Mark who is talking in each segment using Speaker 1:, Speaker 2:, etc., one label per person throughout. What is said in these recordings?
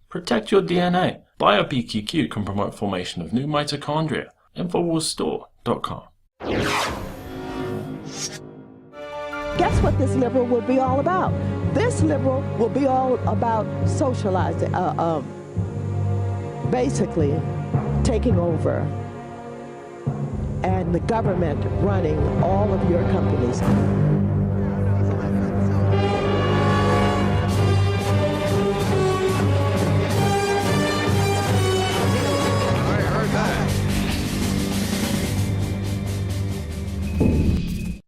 Speaker 1: Protect your DNA. BioPQQ can promote formation of new mitochondria. Infowarsstore.com.
Speaker 2: Guess what this liberal will be all about? This liberal will be all about socializing, basically taking over, and the government running all of your companies.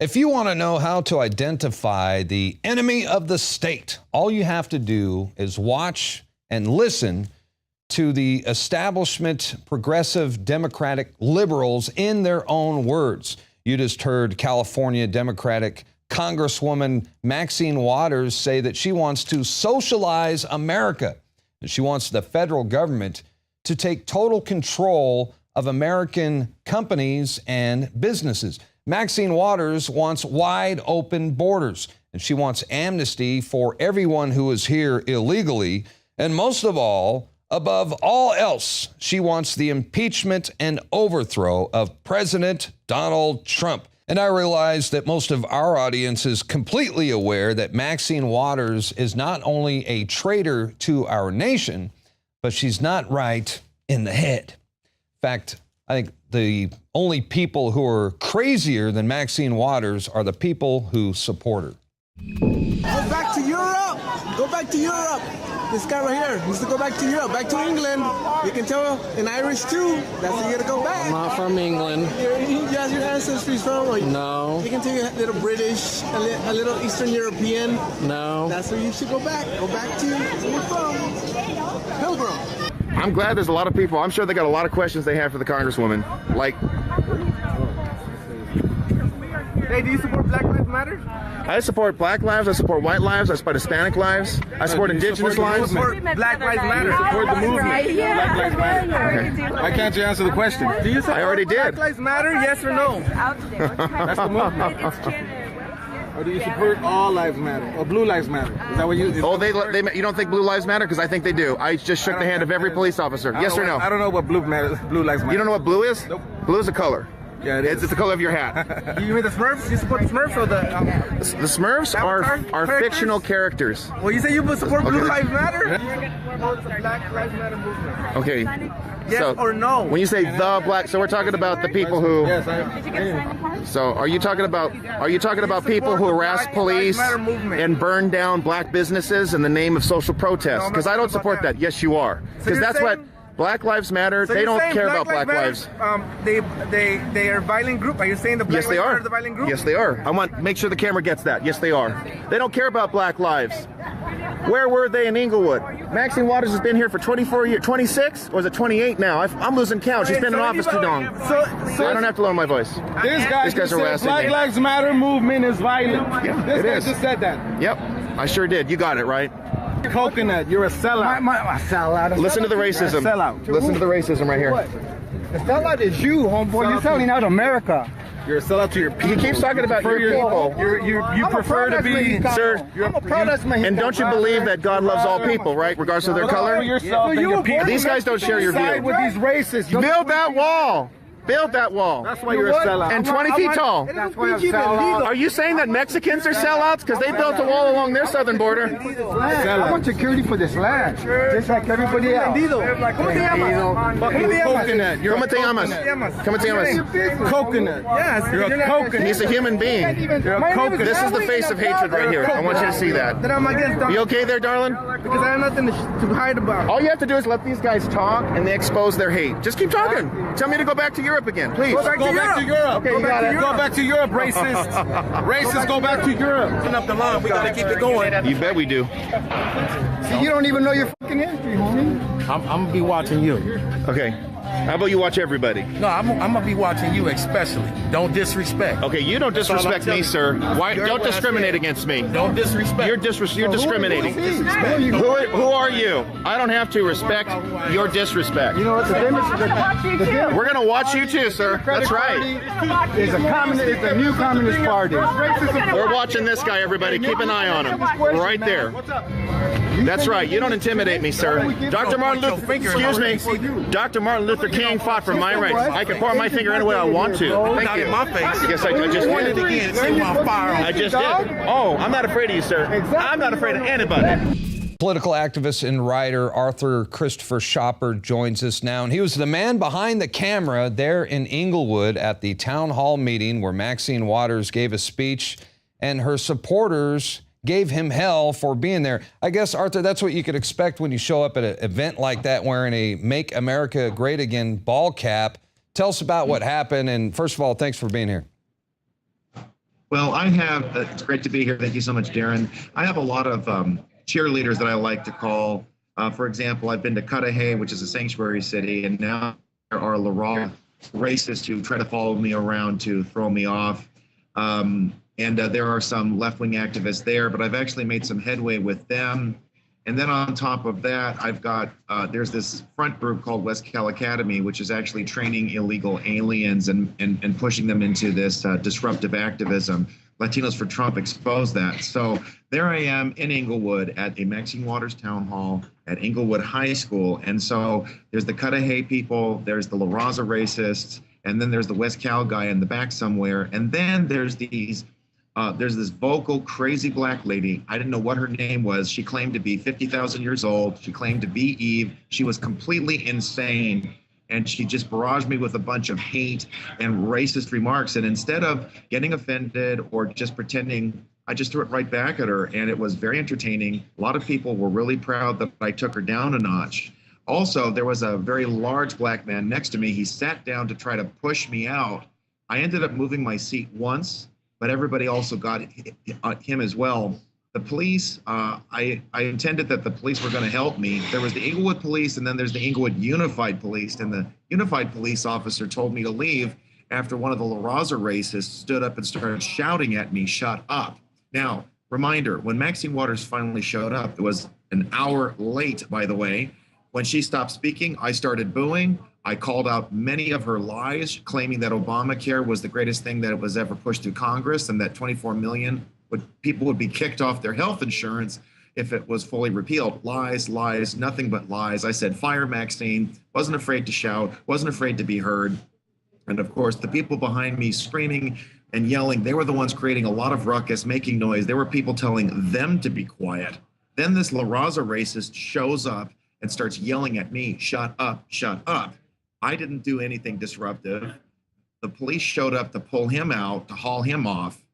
Speaker 3: If you want to know how to identify the enemy of the state, all you have to do is watch and listen to the establishment progressive Democratic liberals in their own words. You just heard California Democratic Congresswoman Maxine Waters say that she wants to socialize America. And she wants the federal government to take total control of American companies and businesses. Maxine Waters wants wide open borders, and she wants amnesty for everyone who is here illegally. And most of all, above all else, she wants the impeachment and overthrow of President Donald Trump. And I realize that most of our audience is completely aware that Maxine Waters is not only a traitor to our nation, but she's not right in the head. In fact, I think the only people who are crazier than Maxine Waters are the people who support her.
Speaker 4: Go back to Europe! Go back to Europe! This guy right here needs to go back to Europe, back to England. You can tell in Irish too. That's where you gotta go back.
Speaker 5: I'm not from England.
Speaker 4: You guys, your ancestry's from? Or
Speaker 5: no.
Speaker 4: You can tell you're a little British, a little Eastern European.
Speaker 5: No.
Speaker 4: That's where you should go back. Go back to where you're from. Pilgrim.
Speaker 6: I'm glad there's a lot of people. I'm sure they got a lot of questions they have for the Congresswoman. Like,
Speaker 4: hey, do you support Black Lives Matter?
Speaker 6: I support Black lives, I support white lives, I support Hispanic lives, I support Indigenous lives.
Speaker 4: Support Black Lives Matter. Support the movement. Black Lives Matter.
Speaker 6: Okay.
Speaker 4: Why can't you answer the question? Do you support
Speaker 6: I already did.
Speaker 4: Black Lives Matter, yes or no? That's the movement. Or do you support all lives matter? Or blue lives matter? Is that what you...
Speaker 6: You don't think blue lives matter? Because I think they do. I just shook the hand of every police officer. Yes or no?
Speaker 4: I don't know what blue lives matter.
Speaker 6: You don't know what blue is?
Speaker 4: Nope.
Speaker 6: Blue is a color.
Speaker 4: Yeah, it is.
Speaker 6: It's the color of your hat.
Speaker 4: You mean the Smurfs? You support the Smurfs or the...
Speaker 6: The Smurfs are fictional characters.
Speaker 4: Well, you say you support Blue Lives Matter? Black Lives Matter movement.
Speaker 6: Okay.
Speaker 4: Yes
Speaker 6: so,
Speaker 4: or no?
Speaker 6: When you say the black, so we're talking about the people who...
Speaker 4: Yes, I am.
Speaker 6: So are you talking about people who harass police and burn down black businesses in the name of social protest? Because I don't support that. Yes, you are. Because that's what... Black Lives Matter.
Speaker 4: So
Speaker 6: they don't care about
Speaker 4: Black
Speaker 6: lives.
Speaker 4: They are a violent group. Are you saying the Black Lives Matter is a violent group?
Speaker 6: Yes, they are. I want make sure the camera gets that. Yes, they are. They don't care about black lives. Where were they in Inglewood? Maxine Waters has been here for 24 years. 26? Or is it 28 now? I'm losing count. She's been in office too long.
Speaker 4: So
Speaker 6: I don't have to lower my voice.
Speaker 4: These guys
Speaker 6: are harassing
Speaker 4: Black
Speaker 6: me.
Speaker 4: Lives Matter movement is violent.
Speaker 6: Yeah,
Speaker 4: this
Speaker 6: it
Speaker 4: guy
Speaker 6: is.
Speaker 4: just said that.
Speaker 6: Yep, I sure did. You got it right.
Speaker 4: Coconut, you're a sellout.
Speaker 7: A sellout.
Speaker 6: Listen to the racism.
Speaker 4: Sellout.
Speaker 6: Listen to the racism right here.
Speaker 7: What? The sellout is you, homeboy. You're selling out America.
Speaker 4: You're a sellout to your people.
Speaker 6: He keeps talking about your people.
Speaker 4: You prefer to be,
Speaker 6: sir.
Speaker 7: I'm a protest Mexican.
Speaker 6: And don't you believe that God loves all people, right? Regardless of their color? These guys don't share your view.
Speaker 7: With these racists.
Speaker 6: Build that wall. Build that wall.
Speaker 4: That's why you're a sellout.
Speaker 6: And 20 feet tall.
Speaker 7: That's why I'm sellout.
Speaker 6: Are you saying that Mexicans are sellouts? Because they built a wall along their southern border.
Speaker 7: I want security for this land, just like everybody else.
Speaker 4: Coconut.
Speaker 6: ¿Cómo te llamas? ¿Cómo te llamas?
Speaker 4: Coconut. Yes. You're a coconut.
Speaker 6: He's a human being.
Speaker 4: You're a coconut.
Speaker 6: This is the face of hatred right here. I want you to see that.
Speaker 4: Then I'm against.
Speaker 6: You okay there, darling?
Speaker 4: Because I have nothing to hide about.
Speaker 6: All you have to do is let these guys talk and they expose their hate. Just keep talking. Tell me to go back to Europe again, please.
Speaker 4: Go back to Europe.
Speaker 6: Okay, you got it.
Speaker 4: Go back to Europe, racist. Racists, go back to Europe. Open up the line. We gotta keep it going.
Speaker 6: You bet we do.
Speaker 7: See, you don't even know your fucking history, homie.
Speaker 5: I'm gonna be watching you.
Speaker 6: Okay. How about you watch everybody?
Speaker 5: No, I'm gonna be watching you especially. Don't disrespect.
Speaker 6: Okay, you don't disrespect me, sir. Why? Don't discriminate against me.
Speaker 5: Don't disrespect.
Speaker 6: You're discriminating. Who are you? I don't have to respect your disrespect.
Speaker 7: You know what the difference?
Speaker 6: We're gonna watch you too, sir. That's right.
Speaker 7: It's a new communist party.
Speaker 6: We're watching this guy, everybody. Keep an eye on him. Right there. That's right. You don't intimidate me, sir. Dr. Martin Luther, excuse me. Dr. Martin Luther King fought for my rights. I can point my finger any way I want to.
Speaker 5: Thank you. In my face.
Speaker 6: Yes, I just
Speaker 5: Point
Speaker 6: did.
Speaker 5: it again. See my firearm.
Speaker 6: I just did. Oh, I'm not afraid of you, sir. I'm not afraid of anybody.
Speaker 3: Political activist and writer Arthur Christopher Schaper joins us now, and he was the man behind the camera there in Inglewood at the town hall meeting where Maxine Waters gave a speech, and her supporters gave him hell for being there. I guess, Arthur, that's what you could expect when you show up at an event like that wearing a Make America Great Again ball cap. Tell us about what happened, and first of all, thanks for being here.
Speaker 8: Well, I have, it's great to be here. Thank you so much, Darrin. I have a lot of cheerleaders that I like to call. For example, I've been to Cudahy, which is a sanctuary city, and now there are Laurel racists who try to follow me around to throw me off. And there are some left-wing activists there, but I've actually made some headway with them. And then on top of that, I've got, there's this front group called West Cal Academy, which is actually training illegal aliens and pushing them into this disruptive activism. Latinos for Trump exposed that. So there I am in Inglewood at a Maxine Waters town hall at Inglewood High School. And so there's the Cudahy people, there's the La Raza racists, and then there's the West Cal guy in the back somewhere. And then there's these, there's this vocal, crazy black lady. I didn't know what her name was. She claimed to be 50,000 years old. She claimed to be Eve. She was completely insane. And she just barraged me with a bunch of hate and racist remarks. And instead of getting offended or just pretending, I just threw it right back at her. And it was very entertaining. A lot of people were really proud that I took her down a notch. Also, there was a very large black man next to me. He sat down to try to push me out. I ended up moving my seat once, but everybody also got him as well. The police, I intended that the police were going to help me. There was the Inglewood police, and then there's the Inglewood Unified Police. And the Unified Police officer told me to leave after one of the La Raza racists stood up and started shouting at me, "Shut up." Now, reminder, when Maxine Waters finally showed up, it was an hour late, by the way. When she stopped speaking, I started booing. I called out many of her lies, claiming that Obamacare was the greatest thing that was ever pushed through Congress and that 24 million people would be kicked off their health insurance if it was fully repealed. Lies, lies, nothing but lies. I said, fire Maxine, wasn't afraid to shout, wasn't afraid to be heard. And of course, the people behind me screaming and yelling, they were the ones creating a lot of ruckus, making noise. There were people telling them to be quiet. Then this La Raza racist shows up and starts yelling at me, "Shut up, shut up." I didn't do anything disruptive. The police showed up to pull him out, to haul him off.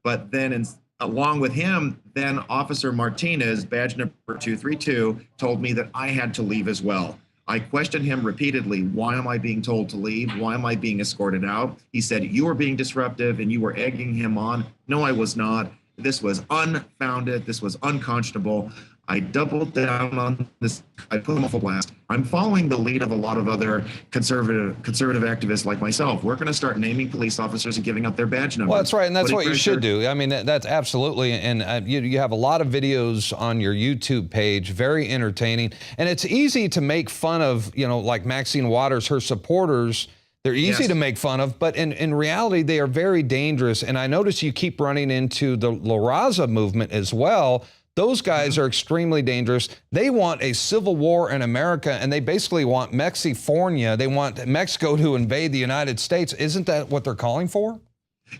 Speaker 8: But then along with him, then Officer Martinez, badge number 232, told me that I had to leave as well. I questioned him repeatedly. Why am I being told to leave? Why am I being escorted out? He said, you were being disruptive and you were egging him on. No, I was not. This was unfounded. This was unconscionable. I doubled down on this. I put him off a blast. I'm following the lead of a lot of other conservative activists like myself. We're going to start naming police officers and giving up their badge numbers.
Speaker 3: Well, that's right, and that's what you should do. I mean, that's absolutely, and you have a lot of videos on your YouTube page, very entertaining, and it's easy to make fun of, like Maxine Waters, her supporters. They're easy to make fun of, but in reality, they are very dangerous. And I notice you keep running into the La Raza movement as well. Those guys are extremely dangerous. They want a civil war in America, and they basically want Mexifornia. They want Mexico to invade the United States. Isn't that what they're calling for?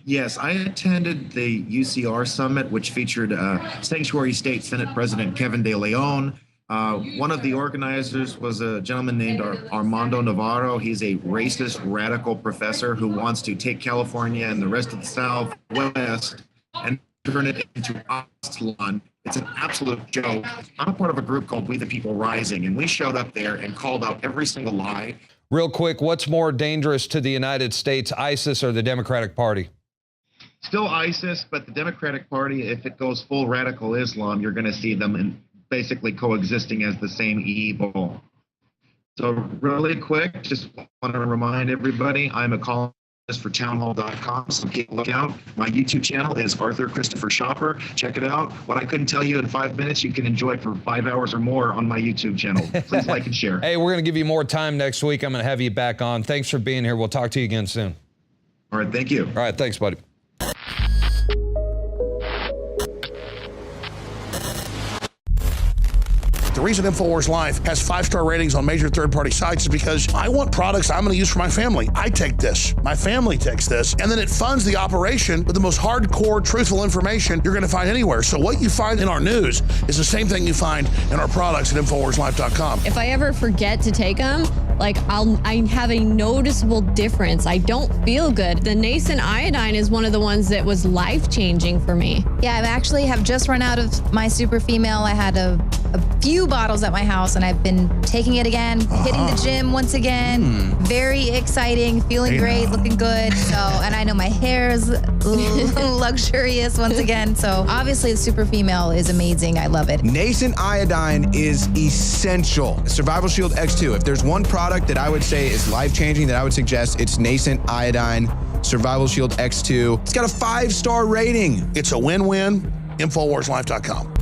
Speaker 8: Yes, I attended the UCR summit, which featured Sanctuary State Senate President Kevin De Leon. One of the organizers was a gentleman named Armando Navarro. He's a racist, radical professor who wants to take California and the rest of the Southwest and turn it into Aztlan. It's an absolute joke. I'm a part of a group called We the People Rising, and we showed up there and called out every single lie.
Speaker 3: Real quick, what's more dangerous to the United States, ISIS or the Democratic Party?
Speaker 8: Still ISIS, but the Democratic Party, if it goes full radical Islam, you're going to see them basically coexisting as the same evil. So really quick, just want to remind everybody, I'm a columnist for townhall.com, so keep a look out. My YouTube channel is Arthur Christopher Schaper. Check it out. What I couldn't tell you in 5 minutes, you can enjoy for 5 hours or more on my YouTube channel. Please like and share.
Speaker 3: Hey, we're going to give you more time next week. I'm going to have you back on. Thanks for being here. We'll talk to you again soon.
Speaker 8: All right, thank you.
Speaker 3: All right, thanks, buddy.
Speaker 9: The reason Infowars Life has 5-star ratings on major third-party sites is because I want products I'm going to use for my family. I take this, my family takes this, and then it funds the operation with the most hardcore, truthful information you're going to find anywhere. So what you find in our news is the same thing you find in our products at InfoWarsLife.com.
Speaker 10: If I ever forget to take them, like I have a noticeable difference. I don't feel good. The nascent iodine is one of the ones that was life-changing for me.
Speaker 11: Yeah, I actually have just run out of my super female. I had a few bottles at my house, and I've been taking it again, hitting the gym once again. Very exciting, feeling great, looking good. So, and I know my hair is luxurious once again. So obviously the super female is amazing. I love it.
Speaker 12: Nascent iodine is essential. Survival Shield X2. If there's one product that I would say is life-changing that I would suggest, it's Nascent iodine Survival Shield X2. It's got a 5-star rating.
Speaker 9: It's a win-win. InfoWarsLife.com.